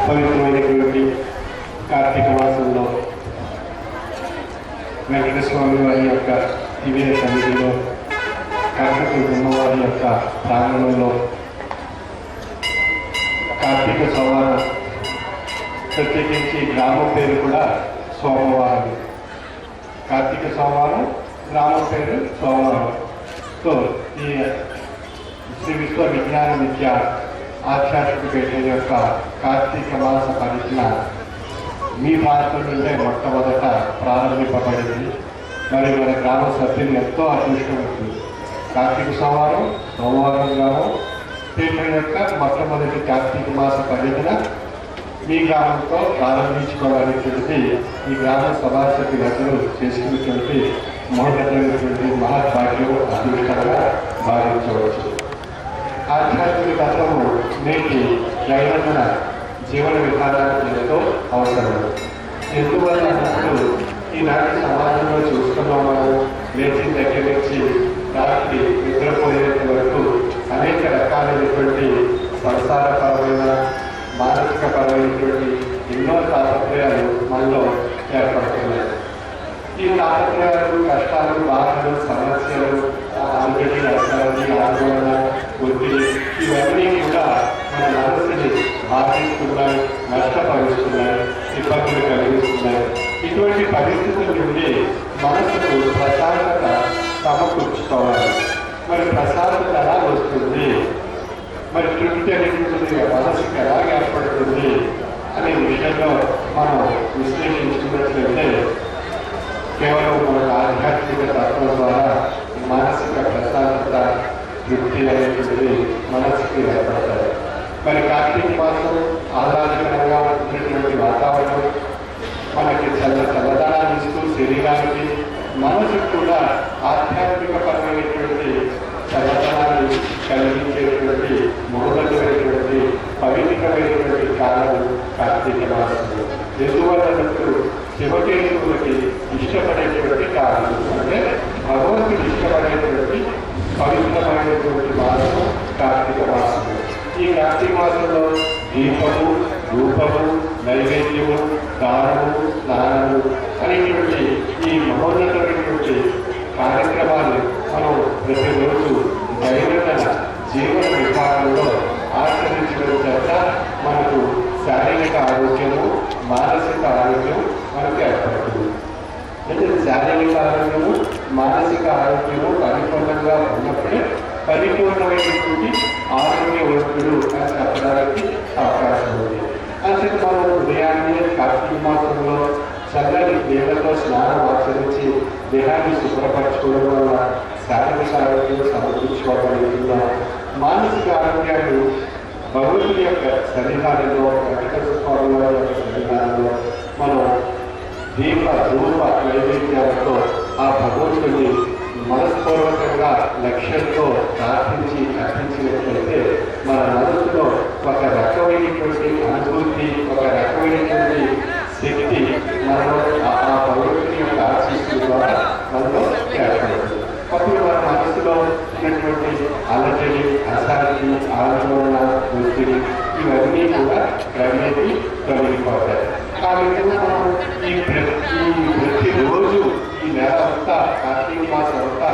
పవిత్రమైనటువంటి కార్తీక మాసంలో వెంకటస్వామి వారి యొక్క దివ్య సన్నిధిలో కార్తీక బ్రహ్మవారి యొక్క ప్రాంగణంలో కార్తీక సోమవారం, ప్రత్యేకించి గ్రామం పేరు కూడా సోమవారం. కార్తీక సోమవారం, గ్రామం పేరు సోమవారం. సో ఈ శ్రీ విశ్వ విజ్ఞాన విద్య ఆధ్యాత్మిక పీఠం యొక్క కార్తీక మాస పరిచయ మీ భారతం నుండే మొట్టమొదట ప్రారంభింపబడింది. మరి మన గ్రామ సభ్యులు ఎంతో అదృష్టమవుతుంది. కార్తీక సోమవారం గ్రామం పీఠం యొక్క మొట్టమొదటి కార్తీక మాస పర్యటన మీ గ్రామంతో ప్రారంభించుకోవాలనేటువంటి ఈ గ్రామ సభ్యులందరూ చేసుకున్నటువంటి మహోన్నతమైనటువంటి మహద్భాగ్యం అదృష్టంగా భావించవచ్చు. ఆధ్యాత్మిక తత్వము నేటి దైనందిన జీవన విధానానికి ఎంతో అవసరం. ఎందువల్ల అన్నప్పుడు ఈనాటి సమాజంలో చూస్తున్నాము, లేచి దగ్గర నుంచి రాత్రి నిద్రపోయేంత వరకు అనేక రకాలైనటువంటి సంసారపరమైన మానసికపరమైనటువంటి ఎన్నో తాపత్రయాలు మనలో ఏర్పడుతున్నాయి. ఈ తాపత్రయాలు, కష్టాలు, బాధలు, సమస్యలు, ఆరోగ్య నష్టాలని, ఆందోళన, ఒత్తిడి ఇవన్నీ కూడా మన మనసుని బాధిస్తున్నాయి, నష్టపరుస్తున్నాయి, ఇబ్బందులు కలిగిస్తున్నాయి. ఇటువంటి పరిస్థితుల నుండి మనసుకు ప్రశాంతత సమకూర్చుకోవాలి. మరి ప్రశాంతత ఎలా వస్తుంది, మరి తృప్తి అనేటువంటి మనసుకు ఎలా ఏర్పడుతుంది అనే విషయంలో మనం విశ్లేషించుకున్నట్లయితే కేవలం మన ఆధ్యాత్మిక తత్వం ద్వారా మానసిక ప్రశాంతత, తృప్తి అనేటువంటిది మనసుకి ఏర్పడతాయి. మరి కార్తీక మాసం ఆహ్లాదకరంగా ఉన్నటువంటి వాతావరణం మనకి చల్లదనాన్ని ఇస్తూ శరీరానికి, మనసుకు కూడా ఆధ్యాత్మిక పరమైనటువంటి చల్లదనాన్ని కలిగించేటువంటి మహోన్నతమైనటువంటి పవిత్రమైనటువంటి కాలం కార్తీక మాసంలో. ఎందువల్లప్పుడు శివకేశవులకి ఇష్టపడేటువంటి కాలం, అంటే భగవంతుడు ఇష్టపడేటువంటి పవిత్రమైనటువంటి మాసము కార్తీక మాసము. ఈ కార్తీక మాసంలో దీపము, రూపము, నైవేద్యము, దానము, స్నానము అనేటువంటి ఈ మహోన్నతమైనటువంటి కార్యక్రమాలు మనం ప్రతిరోజు దైనందిన జీవన విధానంలో ఆచరించడం చేత మనకు శారీరక ఆరోగ్యము, మానసిక ఆరోగ్యం మనకు ఏర్పడుతుంది. అంటే శారీరక ఆరోగ్యము, మానసిక ఆరోగ్యము పరిపూర్ణంగా ఉన్నప్పుడే పరిపూర్ణమైనటువంటి ఆరోగ్యవంతుడు అని చెప్పడానికి అవకాశం ఉంది. అంటే మనం ఉదయాన్నే కార్తీక మాసంలో చల్లని నీళ్లతో స్నానం ఆచరించి దేహాన్ని శుభ్రపరచుకోవడం వల్ల శారీరక ఆరోగ్యం సమకూర్చుకోగలుగుతున్నాం. మానసిక ఆరోగ్యాన్ని భగవంతుని యొక్క సన్నిధానంలో, వెంకటేశ్వర స్వామి వారి యొక్క సన్నిధానంలో మనం దీప రూప నైవేద్యాలతో ఆ భగవంతుని మనస్పూర్వకంగా లక్ష్యంతో ప్రార్థించి అర్పించినట్లయితే మన మనసులో ఒక రకమైనటువంటి అనుభూతి, ఒక రకమైనటువంటి శక్తి మనలో ఆ భగవంతుని యొక్క ఆశీస్సుల ద్వారా మనలో ఏర్పడుతుంది. అప్పుడు మన మనసులో ఉన్నటువంటి అలజడి, అశాంతి, ఆందోళన, ఒత్తిడి ఇవన్నీ కూడా క్రమేపీ తొలగిపోతాయి. ఆ విధంగా మనం ఈ ప్రతిరోజు ఈ నెల అంతా, కార్తీక మాసం అంతా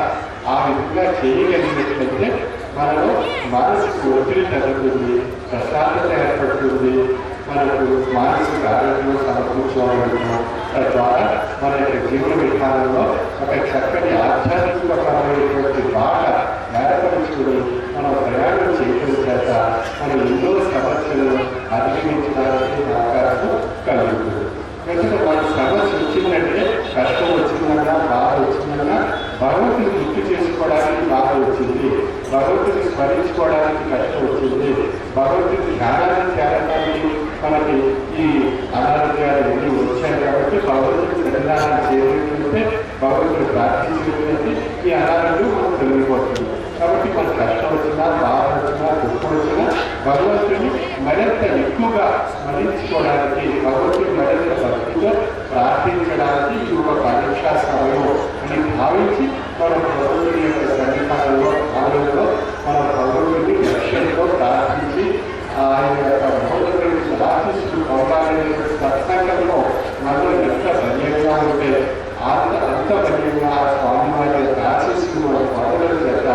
ఆ విధంగా చేయగలిగినట్లయితే మనలో మానసిక ఒత్తిడి తగ్గుతుంది, ప్రశాంతత ఏర్పడుతుంది, మనకు మానసిక ఆరోగ్యం సమకూర్చుకోగలుగుతాం. తద్వారా మన యొక్క జీవన విధానంలో ఒక చక్కటి ఆధ్యాత్మికపరమైనటువంటి బాట ఏర్పరుచుకుని మనం ప్రయాణం చేయడం చేత మనం ఎన్నో సమస్యలను అధిగమించడానికి అవకాశం కలుగుతుంది. ఎందుకంటే మన సమస్య వచ్చిందంటే, కష్టం వచ్చిందన్నా, బాధ వచ్చిందన్నా భగవంతుని గుర్తు చేసుకోవడానికి బాధ వచ్చింది, భగవంతుని స్మరించుకోవడానికి కష్టం వచ్చింది, భగవంతుని ధ్యానాన్ని చేరడానికి మనకి ఈ అనారోగ్యాలు ఎన్ని వచ్చాయి. కాబట్టి భగవంతుని సన్నిధానాన్ని చేరుకుంటే, భగవంతుని ప్రార్థించుకుంటే ఈ అనారోగ్యం మనం తొలగిపోతుంది. కాబట్టి మన కష్టం వచ్చినా, బాధ వచ్చినా, దుఃఖం వచ్చినా భగవంతుని మరింత ఎక్కువగా స్మరించుకోవడానికి, భగవంతుని మరింత భక్తిగా ప్రార్థించడానికి ఇది ఒక పరీక్షా సమయం అని భావించి మనం భగవంతుని యొక్క సన్నిధానంలో, ఆనందంలో మన భగవంతుని లక్ష్యంతో ప్రార్థించి ఆయన యొక్క మహోన్నతమైన ఆశీస్సులు అంత పర్యంగా ఆ స్వామివారి యొక్క ఆశీస్సులు మన పొందడం చేత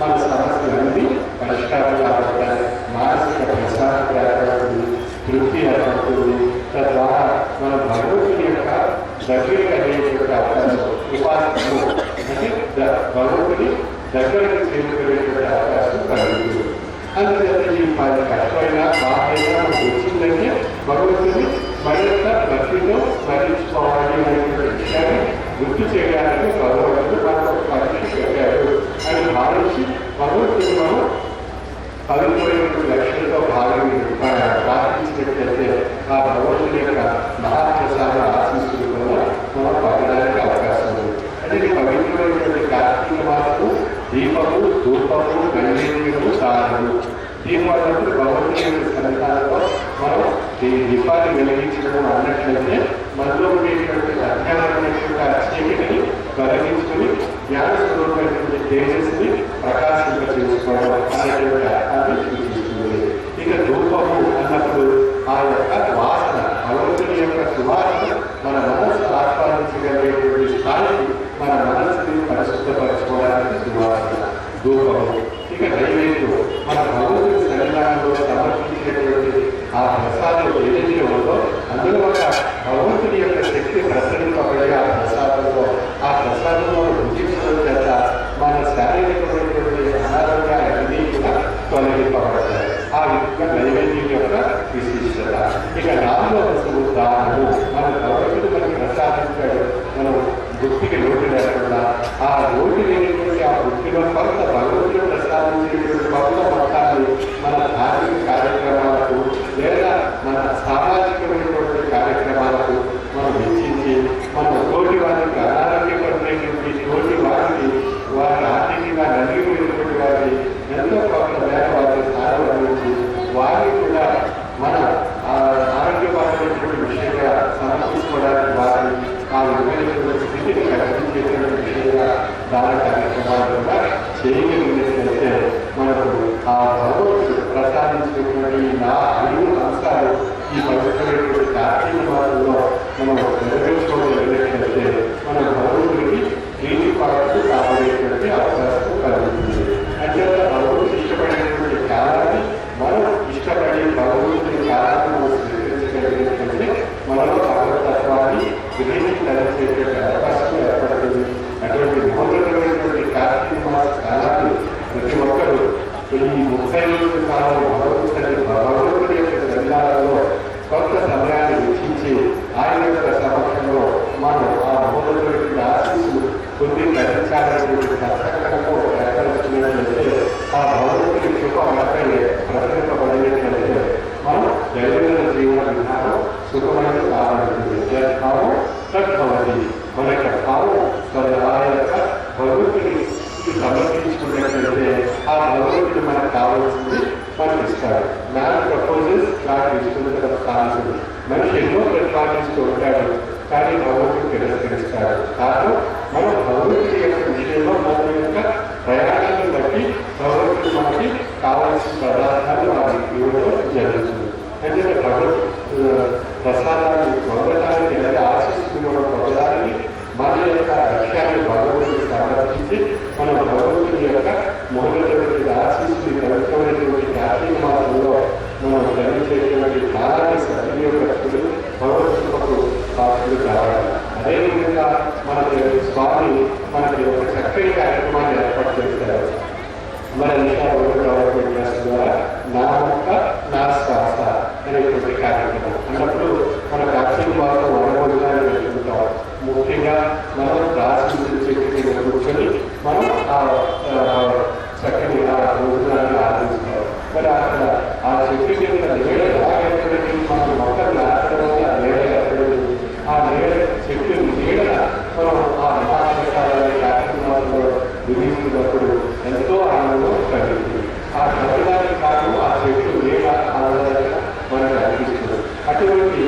మన సమస్యలన్నీ పరిష్కారం కాబట్టాయి. మానసిక ప్రశాంతి ఏర్పడుతుంది, తృప్తి ఏర్పడుతుంది. తద్వారా మన భగవంతుని యొక్క దగ్గరికి అనేటువంటి అవకాశం ఉపాసనలు అంటే భగవంతుని దగ్గరకు చేరుకునేటువంటి అవకాశం కలుగుతుంది. అందుచేత ఈ 10 కష్టమైన బాధైనా మనకు వచ్చిందంటే భగవంతుని మరింత భక్తితో స్మరించుకోవాలి అనేటువంటి విషయాన్ని గుర్తు చేయడానికి భగవంతుడు మనకు పరీక్ష పెట్టాడు అని భావించి భగవంతుడు మనం పవిత్రమైనటువంటి లక్ష్యంతో ప్రార్థించినట్లయితే ఆ భగవంతుని యొక్క మహాప్రసాద ఆశీస్సులు వల్ల మనం పొందడానికి అవకాశం ఉంది. అంటే పవిత్రమైనటువంటి కార్తీక మాసము దీపము, ధూపము, నైవేద్యము, సాధనలు. దీపావళి భగవంతుని యొక్క సన్నిధానంలో మనం ఈ దీపాన్ని వెలిగించడం అన్నట్లయితే మనలో ఉండేటువంటి అజ్ఞానమైనటువంటి ఆ చీకటిని తొలగించుకుని జ్ఞాన స్వరూపమైనటువంటి తేజస్సుని ప్రకాశింప చేసుకోవడం అనేటువంటి అర్థాన్ని సూచిస్తుంది. ఇక ధూపము అన్నప్పుడు ఆ యొక్క వాసన భగవంతుని యొక్క సువాసన మన మనస్సు ఆస్వాదించగలిగేటువంటి స్థాయికి మన మనస్సుని పరిశుద్ధపరచుకోవడానికి సువాసన ధూపము. ఇక నైవేద్యం మన భగవంతుని సన్నిధానంలో సమర్పించేటువంటి ఆ ప్రసాదం ఏదైతే ఉందో అందులో ఒక భగవంతుని యొక్క శక్తి ప్రసరింపబడి ఆ ప్రసాదంలో ఆ ప్రసాదంలో రుచించడం చేత మన శారీరకమైనటువంటి అనారోగ్యాలన్నీ కూడా తొలగింపబడతాయి. ఆ విధంగా నైవేద్యం యొక్క విశిష్టత. ఇక 4వ వస్తువు దానము. మన భగవంతుడు మనకి ప్రసాదించాడు, మనం వృత్తికి లోటు లేకుండా ఆ లోటు లేనటువంటి ఆ వృత్తిలో కొంత భగవంతుడు ప్రసాదించేటువంటి కొంత మొత్తాన్ని మన ధార్మిక కార్యక్రమాలకు లేదా మన సామాజికమైనటువంటి కార్యక్రమాలకు మనం వెచ్చించి మన తోటి వారికి అనారోగ్యపడినటువంటి తోటి వారిని వారి ఆర్థికంగా నలిగిపోయినటువంటి వారిని ఎంతో కొంత మేర వారిని సారవరించి వారిని కూడా మన ఆరోగ్యపరమైనటువంటి విషయంగా సమర్పించుకోవడానికి వారిని ఆ విధమైనటువంటి స్థితిని కల్పించేటువంటి విషయంగా దాన కార్యక్రమాలు కూడా చేయగలిగినట్లయితే మనకు ఆ భగవంతుడు ప్రసాదించినటువంటి 5 అంశాలు ఈ పవిత్రమైనటువంటి కార్తీక మాసంలో మనం నెరవేర్చుకోగలిగినట్లయితే మన భగవంతుడికి ప్రీతి పడకు కాబడేటువంటి అవకాశం కలుగుతుంది. అంటే భగవంతుడు ఇష్టపడినటువంటి కాలాన్ని మనం ఇష్టపడే భగవంతుడి కాలాన్ని మనం స్వీకరించగలిగినట్లయితే మనలో భగవతత్వాన్ని గ్రహించగలిగేటువంటి అవకాశం ఏర్పడుతుంది. అటువంటి మహోన్నతమైనటువంటి కార్తీక మాస కాలాన్ని ప్రతి ఒక్కరూ ఈ 30 రోజుల కాలం భగవంతుడి యొక్క సన్నిధానంలో కొంత సమయాన్ని వెచ్చించి ఆయన యొక్క సమక్షంలో మనం ఆ మహోన్నతమైనటువంటి ఆశీస్సులు కొన్ని గ్రహించాలనేటువంటి సంకల్పంలో ఏర్పడుతున్నట్లయితే ఆ భగవంతుడి కృప మనపై ప్రసరింపబడినట్లయితే మనం దైనందిన జీవన విధానం సుఖమైన కావాలంటుంది. భావం తద్భవతి. మన యొక్క భావం ఆ యొక్క భగవంతుడికి సమర్పించుకున్నట్లయితే ఆ భగవంతుడు మనకు కావాల్సింది మనకి ఇస్తాడు. మ్యాన్ ప్రపోజల్స్ నాకు ఇష్టం. మనిషి ఎన్నో ప్రతిపాదిస్తూ ఉంటాడు, కానీ భగవంతుడు తిరస్కరిస్తాడు. కారణం మనం భగవంతుడి యొక్క విషయంలో మన యొక్క ప్రయాణాన్ని బట్టి భగవంతుడు మనకి కావాల్సిన పదార్థాలు మనకి ఇవ్వడం జరుగుతుంది. అంటే ప్రసాదాన్ని పొందడానికి లేదా ఆశిస్తున్న మనం పొందడానికి మన యొక్క లక్ష్యాన్ని భగవంతుడికి సమర్పించి మనం భగవంతుడి యొక్క మౌలికమైనటువంటి ఆశీస్సుని పవిత్రమైనటువంటి కార్తీక మాసంలో మనం ధరించేటువంటి కాలాన్ని సద్వినియోగస్తులు భగవంతుడు పాత్రలు కావాలి. అదేవిధంగా మనకి స్వామి మనకి ఒక చక్కని కార్యక్రమాన్ని ఏర్పాటు చేస్తారు. మన గవర్నమెంట్ ద్వారా నా మొక్క నా శ్వాస అనేటువంటి కార్యక్రమం అన్నప్పుడు మన కార్తీక మాసం వనభోజనాన్ని వెళ్తుంటాం. ముఖ్యంగా మనం రాసి చెట్టు కూర్చొని మనం చక్కని భోజనాన్ని ఆలోచిస్తాం. మరి అక్కడ ఆ చెట్టు కింద నీడ ఎలాగేటువంటి మనం మొక్కలు నాటడం ఆ నీడ ఏర్పడింది. ఆ నీడ చెట్టు నీడ మనం ఆ మహాప్రసాదాన్ని కార్యక్రమాల్లో విధిస్తున్నప్పుడు ఎంతో ఆనందం కలిగింది. ఆ కట్టడానికి కాదు ఆ చెట్టు నీడ ఆనందంగా మనకు అనిపిస్తుంది. అటువంటి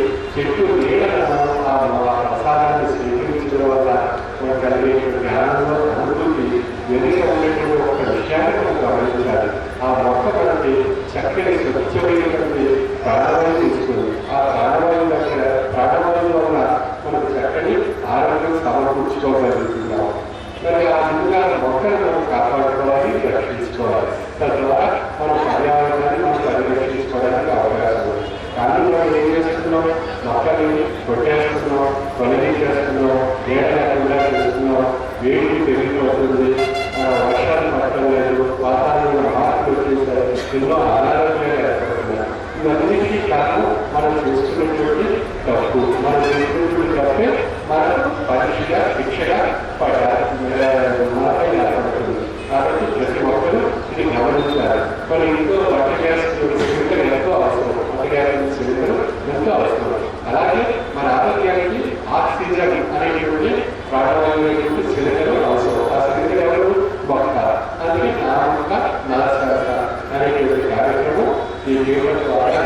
ఎన్నో అనారోగ్యాలు ఏర్పడుతున్నాయి. ఇవన్నిటికీ కారణం మనం చూస్తున్నటువంటి తప్పు. మనం చేస్తున్నటువంటి తప్పే మనకు పరీక్షగా శిక్షగా మనపై ఏర్పడుతుంది. కాబట్టి ప్రతి ఒక్కరూ ఇది గమనించాలి. మన ఇంట్లో వంట గ్యాస్ సిలిండర్ ఎంతో అవసరం, వంట గ్యాస్ సిలిండర్ ఎంతో అవసరం. అలాగే మన ఆరోగ్యానికి ఆక్సిజన్ అనేటువంటి ప్రాణవాయువు సిలిండర్ అవసరం. ఆ సిలిండర్ ఎవరు? మొక్క. అందుకే నా మొక్క నా శ్వాస అనేటువంటి కార్యక్రమం ఈ జీవన ద్వారా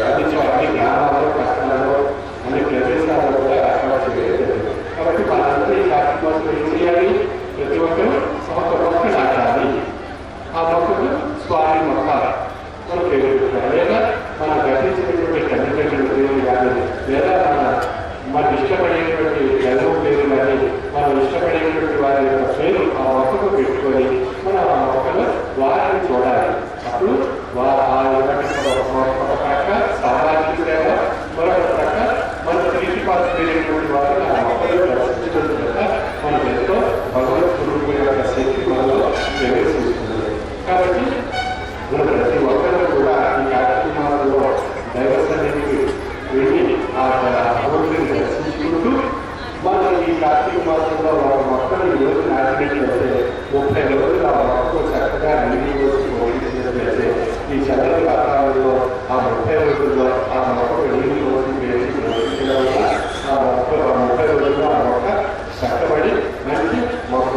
అందించే అన్ని గ్రామాల్లో పట్టణాల్లో అన్ని ప్రదేశాల్లో కూడా ఏర్పాటు చేయలేదు. కాబట్టి మనందరూ ఈ కార్యక్రమంలో ఏం చేయాలి? ప్రతి ఒక్కరూ ఒక మొక్క నాటాలి. ఆ మొక్కకు స్వామి మొక్క మనం పేరు పెట్టాలి. లేదా మనం గతించినటువంటి తల్లిదండ్రుల పేరు కానీ, లేదా మనకు ఇష్టపడేటువంటి గెలవ పేరు కానీ, మనం ఇష్టపడేటువంటి వారి యొక్క పేరు ఆ మొక్కకు పెట్టుకొని మనం ఆ మొక్కలో వారిని చూడాలి. అప్పుడు ఒక ప్రక్క సామాజిక సేవ, మరొక ప్రక్క మన ప్రీతిపాత్రమైనటువంటి వారిని ఆ మొక్కలు దర్శించడం వల్ల మనకు ఎంతో భగవత్ స్వరూపం యొక్క శక్తి మనలో ప్రవేశిస్తుంది. కాబట్టి మన ప్రతి ఒక్కరూ కూడా ఈ కార్యక్రమాలలో దైవ సన్నిధికి వెళ్ళి ఆ భగవంతుని దర్శించుకుంటూ మనం ఈ కార్తీక మాసంలో ఒక మొక్కలు ఈ రోజు నాటినట్లయితే 30 రోజులు ఆ మొక్కలు చక్కగా నీళ్ళు రోజు పోయించినట్లయితే ఈ చల్లని వాతావరణంలో ఆ 30 రోజుల్లో ఆ మొక్కకు నీళ్ళు రోజు వేసి పోయించడం వల్ల ఆ మొక్క 30 రోజుల్లో ఆ మొక్క చక్కబడి మంచి మొక్క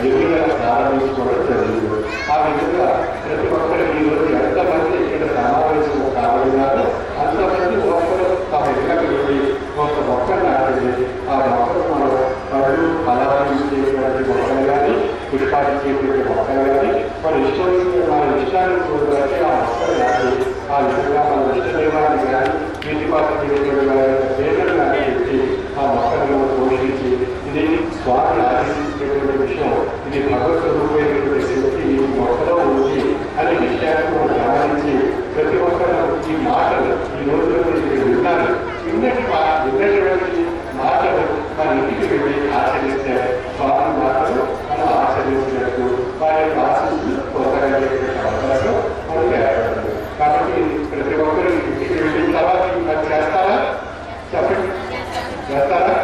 ఎదురుగా ప్రారంభించుకోవడం జరిగింది. ఆ విధంగా ప్రతి ఒక్కరు ఈ రోజు ఎంతమంది ఇక్కడ సమావేశం కావాలన్నారో అంతమంది ఒక్కరు తమ ఇళ్ళకి వెళ్ళి ఒక మొక్కలు నాటింది. ఆ మొక్కలు మనం పళ్ళు ఫలాలు ఇచ్చేటువంటి మొక్కలు కానీ, పుష్పాలు ఇచ్చేటువంటి మొక్కలు కానీ, మన ఇష్టాన్ని చూడడానికి ఆ మొక్కలు నాటి ఆ విధంగా మన ఇష్టదైవాన్ని కానీ ప్రీతిపాత్రమైనటువంటి వారి యొక్క పేర్లను కానీ పెట్టి ఆ మొక్కలను పోషించి ఇది స్వామి ఆదేశించినటువంటి విషయం, ఇది భగవత్ స్వరూపమైనటువంటి శక్తి ఈ మొక్కలో ఉంది అనే విషయాన్ని మనం గమనించి ప్రతి ఒక్కరు ఈ మాటలు ఈ రోజుల్లో విన్నటువంటి మాటలు మన ఇంటికి వెళ్ళి ఆచరిస్తే స్వామి మాటలు మనం ఆచరించినట్టు వారి యొక్క ఆశీస్సులు పొందగలిగేటువంటి అవకాశం మనకు ఏర్పడుతుంది. కాబట్టి ప్రతి ఒక్కరు ఇంటికి వెళ్ళిన తర్వాత మరి చేస్తారా? చెప్పండి, చేస్తారా?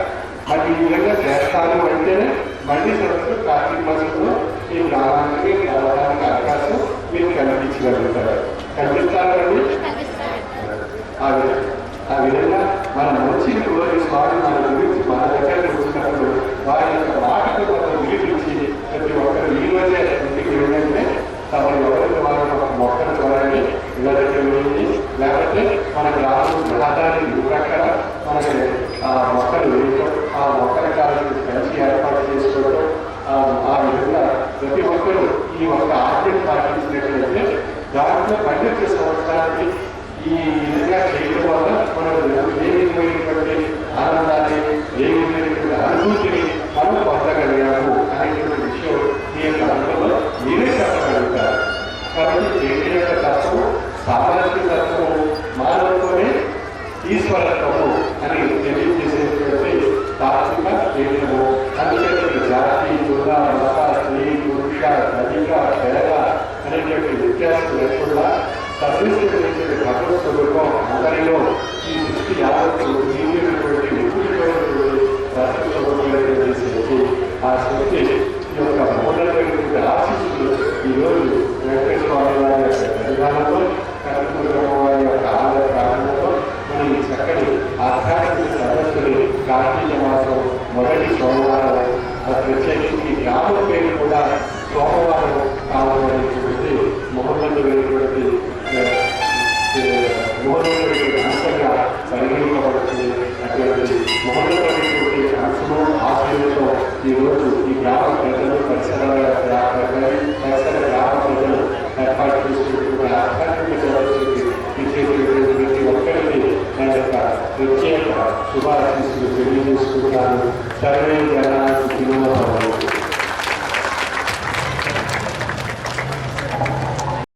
మరి ఈ విధంగా చేస్తాను అంటేనే మళ్ళీ సంవత్సరం కార్తీక మాసంలో ఈ గ్రామానికి రావడానికి అవకాశం మీరు కల్పించగలుగుతారు. కల్పిస్తారండి. ఆ విధంగా మన మంచిని కోరి స్వామి మన గురించి మన దగ్గరకు వచ్చినప్పుడు వారి యొక్క మాటకు మనం వినిపించి ప్రతి ఒక్కరు ఈ రోజే ఇంటికి వెళ్ళంటే తమ ఎవరికి వారి మొక్కలు చూడండి, ఇళ్ళ దగ్గర వెళ్ళి లేకపోతే మన గ్రామం రహదారికి ప్రక్కన మనకి ఆ మొక్కలు వేయటం, ఆ మొక్కల కాలానికి కలిసి ఏర్పాటు చేసుకోవడం, ఆ విధంగా ప్రతి ఒక్కరూ ఈ ఒక్క ఆజ్ఞను పాటించినట్లయితే దాంట్లో 12 సంవత్సరానికి ఈ విధంగా చేయడం వల్ల మనం ఏ విధమైనటువంటి ఆనందాన్ని, ఏ విధమైనటువంటి అనుభూతిని మనం పొందగలిగాము అనేటువంటి విషయం ఈ యొక్క అనుభవంలో మీరే చెప్పగలుగుతారు. కాబట్టి దేవుని యొక్క తత్వము, సామాజిక తత్వము, మానవులతోనే ఈశ్వరత్వము అని తెలియజేసేటువంటి తాత్విక వేదము. అందుకే జాతి, కుల, మత, స్త్రీ, పురుష, ధనిక, పేద అనేటువంటి వ్యత్యాసం లేకుండా సర్వేశ్వరుడైనటువంటి భగవత్ స్వరూపం అందరిలో ఈ సృష్టి యావత్తు జీవినటువంటి నిపుణులైనటువంటి స్వరూపమైనటువంటి శక్తి, ఆ శక్తి యొక్క మౌనమైనటువంటి ఆశీస్సులు ఈరోజు వెంకటేశ్వర వారి యొక్క పరిధానంలో, కనకదుర్గమ్మ వారి యొక్క ఆలయ ప్రారంభంలో మన ఈ చక్కని ఆధ్యాత్మిక సదస్సుని కార్తీక మాసం మొదటి సోమవారం, ప్రత్యేకించి గ్రామం పేరు కూడా సోమవారం కావాలనేటువంటి మహోన్నతమైనటువంటి అంశంగా పరిగణించబడుతుంది. అటువంటి మహోన్నతమైనటువంటి అంశము ఆశయంతో ఈరోజు ఈ గ్రామ ప్రజలు పరిసర గ్రామ ప్రజలు ఏర్పాటు చేసుకుంటున్న ఆధ్యాత్మిక సదస్సుకి ఇచ్చేటువంటి ప్రతి ఒక్కరికి నా యొక్క ప్రత్యేక శుభాశీస్సులు తెలియజేసుకుంటాను. సర్వే జనాలు